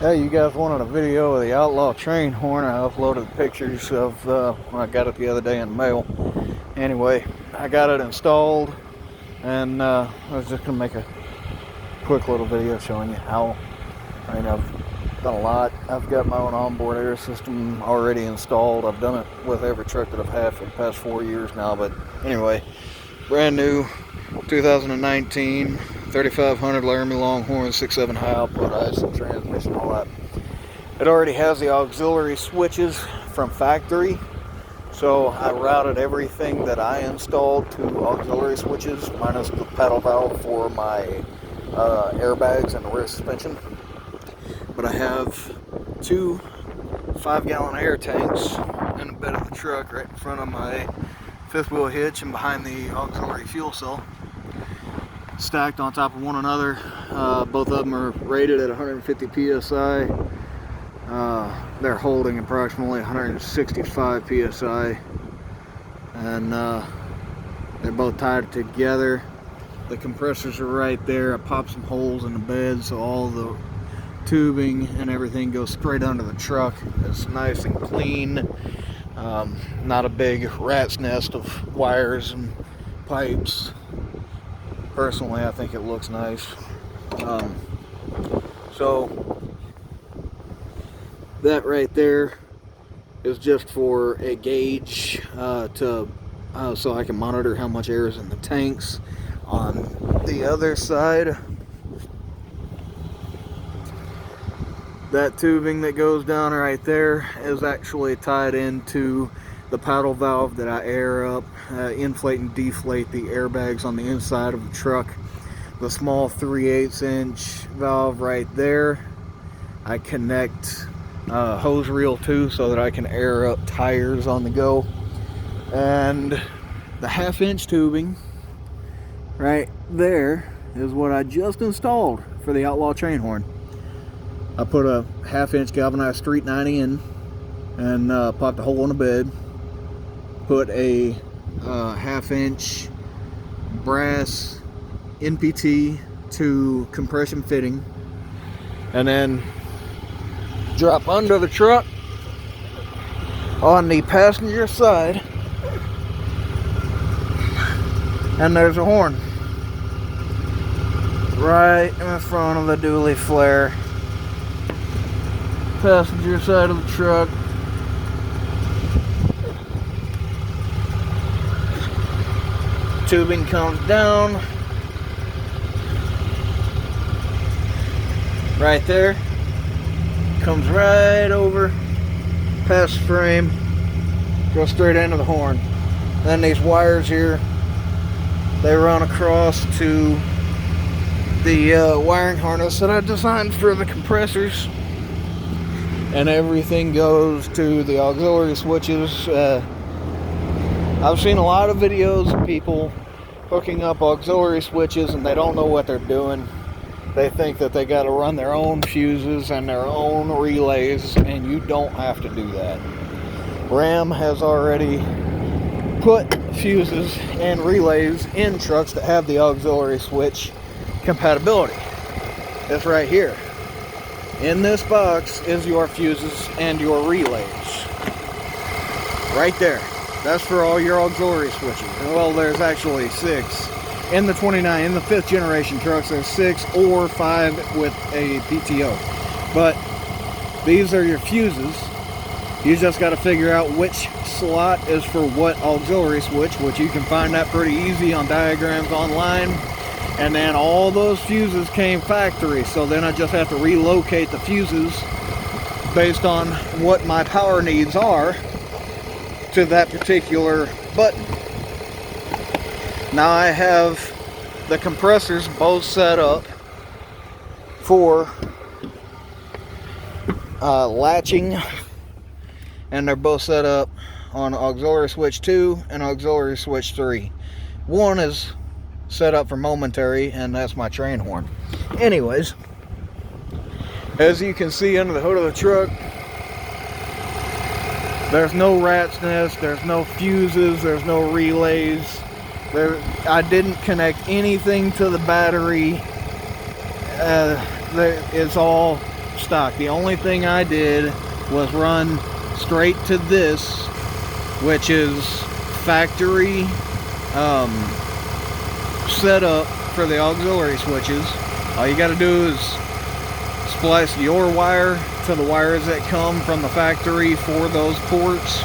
Yeah, you guys wanted a video of the Outlaw Train Horn. I uploaded pictures of when I got it the other day in the mail. Anyway, I got it installed, and I was just going to make a quick little video showing you how. I've done a lot. I've got my own onboard air system already installed. I've done it with every truck that I've had for the past 4 years now. But anyway, brand new 2019 3500 Laramie Longhorn 6.7 high output IC transmission, all that. It already has the auxiliary switches from factory, so I routed everything that I installed to auxiliary switches minus the paddle valve for my airbags and the rear suspension. But I have two 5-gallon air tanks in the bed of the truck right in front of my fifth wheel hitch and behind the auxiliary fuel cell, stacked on top of one another. Both of them are rated at 150 psi. They're holding approximately 165 psi, and they're both tied together. The compressors are right there. I popped some holes in the bed so all the tubing and everything goes straight under the truck. It's nice and clean. Not a big rat's nest of wires and pipes. Personally, I think it looks nice. So that right there is just for a gauge so I can monitor how much air is in the tanks. On the other side, that tubing that goes down right there is actually tied into the paddle valve that I air up, inflate and deflate the airbags on the inside of the truck. The small 3/8 inch valve right there, I connect hose reel to so that I can air up tires on the go. And the 1/2 inch tubing right there is what I just installed for the Outlaw Train Horn. I put a 1/2 inch galvanized Street 90 in and popped a hole in the bed. Put a 1/2 inch brass NPT to compression fitting, and then drop under the truck on the passenger side, and there's a horn right in front of the dually flare. Passenger side of the truck. Tubing comes down right there, comes right over past the frame, goes straight into the horn. Then these wires here, they run across to the wiring harness that I designed for the compressors, and everything goes to the auxiliary switches. I've seen a lot of videos of people hooking up auxiliary switches and they don't know what they're doing. They think that they got to run their own fuses and their own relays, and you don't have to do that. Ram has already put fuses and relays in trucks that have the auxiliary switch compatibility. It's right here. In this box is your fuses and your relays. Right there. That's for all your auxiliary switches. Well, there's actually 6. In the 5th generation trucks, there's 6 or 5 with a PTO. But these are your fuses. You just got to figure out which slot is for what auxiliary switch, which you can find that pretty easy on diagrams online. And then all those fuses came factory, so then I just have to relocate the fuses based on what my power needs are to that particular button. Now I have the compressors both set up for latching, and they're both set up on auxiliary switch 2 and auxiliary switch 3. One is set up for momentary, and that's my train horn. Anyways, as you can see under the hood of the truck, there's no rat's nest, there's no fuses, there's no relays. I didn't connect anything to the battery. It's all stock. The only thing I did was run straight to this, which is factory setup for the auxiliary switches. All you got to do is splice your wire to the wires that come from the factory for those ports,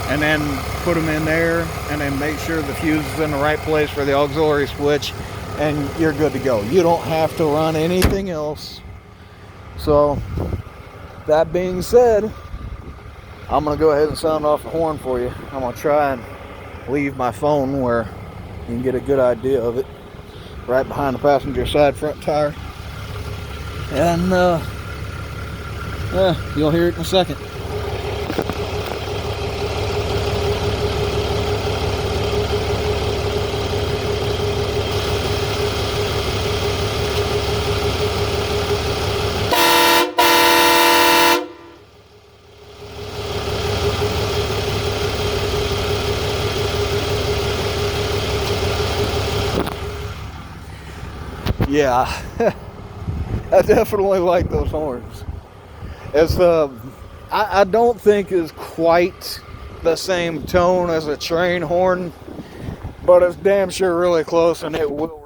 and then put them in there, and then make sure the fuse is in the right place for the auxiliary switch, and you're good to go. You don't have to run anything else. So that being said, I'm gonna go ahead and sound off the horn for you. I'm gonna try and leave my phone where you can get a good idea of it, right behind the passenger side front tire. And you'll hear it in a second. Yeah, I definitely like those horns. It's I don't think is quite the same tone as a train horn, but it's damn sure really close, and it will